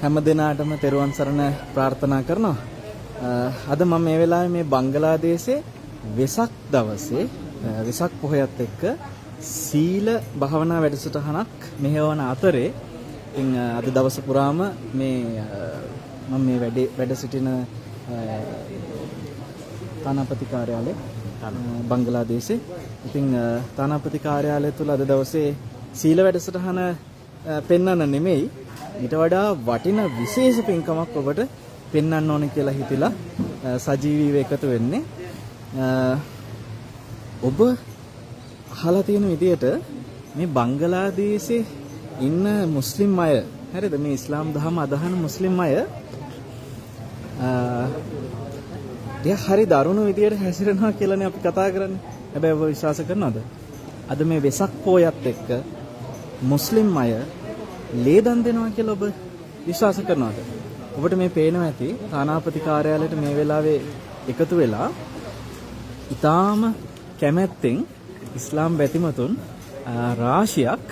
හැම දිනාටම තෙරුවන් සරණ ප්‍රාර්ථනා කරනවා. අද මම මේ වෙලාවේ මේ බංගලාදේශයේ වෙසක් දවසේ වෙසක් පොහොයත් එක්ක සීල භාවනා වැඩසටහනක් මෙහෙවන අතරේ ඉතින් අද දවස පුරාම මේ මම මේ වැඩ සිටින තානාපති කාර්යාලය බංගලාදේශේ ඉතින් තානාපති කාර්යාලය තුල අද දවසේ සීල වැඩසටහන පෙන්වන්න නෙමෙයි ඊට වඩා වටින විශේෂ පින්කමක් ඔබට පෙන්වන්න ඕනේ කියලා හිතලා සජීවීව එකතු වෙන්නේ. ඔබ අහලා තියෙන විදිහට මේ බංගලාදේශේ ඉන්න මුස්ලිම් අය හරිද මේ ඉස්ලාම් දහම අදහන මුස්ලිම් අය එයා හරි දරුණු විදියට හැසිරෙනවා කියලානේ අපි කතා කරන්නේ. හැබැයි ඔබ විශ්වාස කරනවද? අද මේ වෙසක් පොයත් එක්ක මුස්ලිම් අය ලේදන් දෙනවා කියලා ඔබ විශ්වාස කරනවද? ඔබට මේ පේනවා ඇති තානාපති කාර්යාලයට මේ වෙලාවේ එකතු වෙලා ඊටාම කැමැත්තෙන් ඉස්ලාම් බැතිමතුන් රාශියක්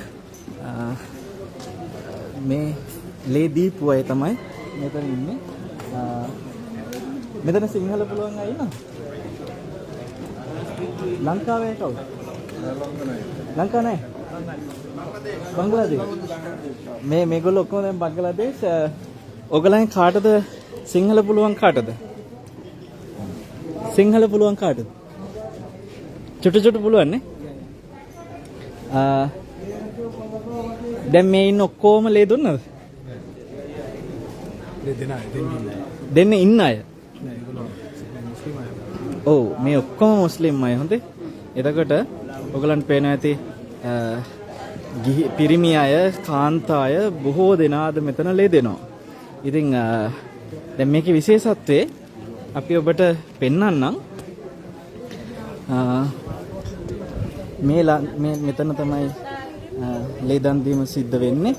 මේ ලේ දීපු අය තමයි මෙතන ඉන්නේ. මෙතන සිංහල පුළුවන් අය ඉන්නවා. ලංකාවේ කවුද? ලංකාව නැහැ. බංග්ලාදේශ. මේගොල්ලෝ ඔක්කොම දැන් බංග්ලාදේශ. ඔයගලයන් කාටද සිංහල පුළුවන් කාටද? සිංහල පුළුවන් කාටද? චුටු පුළුවන් නේ? දැන් මේ ඉන්න ඔක්කොම ලේ දුන්නද? දෙන්න ඉන්න අය. ඔව් මේ ඔක්කොම මුස්ලිම් අය හොඳේ. එතකොට ඔයගලන්ට පේනවා ඇති පිරිමි අය, කාන්තා අය බොහෝ දෙනාද මෙතන ලේ දෙනවා. ඉතින් දැන් මේකේ විශේෂත්වය අපි ඔබට පෙන්වන්නම්. මේ මෙතන තමයි ලේ දන් දීම සිද්ධ වෙන්නේ.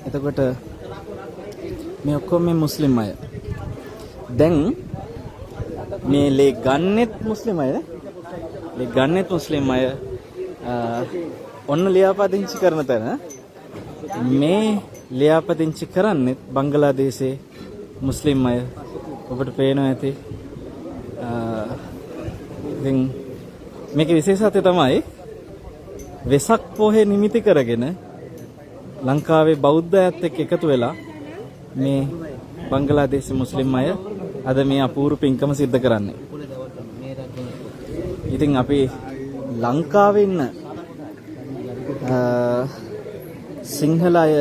එතකොට මේ ඔක්කොම මේ මුස්ලිම් අය. දැන් මේ ලේ ගන්නෙත් මුස්ලිම් අය. ලේ ගන්නෙත් මුස්ලිම් අය. ඔන්න ලියාපදිංචි කරන තැන මේ ලියාපදිංචි කරන්නේ බංගලාදේශයේ මුස්ලිම් අය. ඔබට පේනවා ඇති. ඉතින් මේකේ විශේෂත්වය තමයි වෙසක් පොහේ නිමිති කරගෙන ලංකාවේ බෞද්ධයත් එක්ක එකතු වෙලා මේ බංගලාදේශ මුස්ලිම් අය අද මේ අපූර්ව පින්කම සිද්ධ කරන්නේ. ඉතින් අපි ලංකාවේ ඉන්න සිංහල අය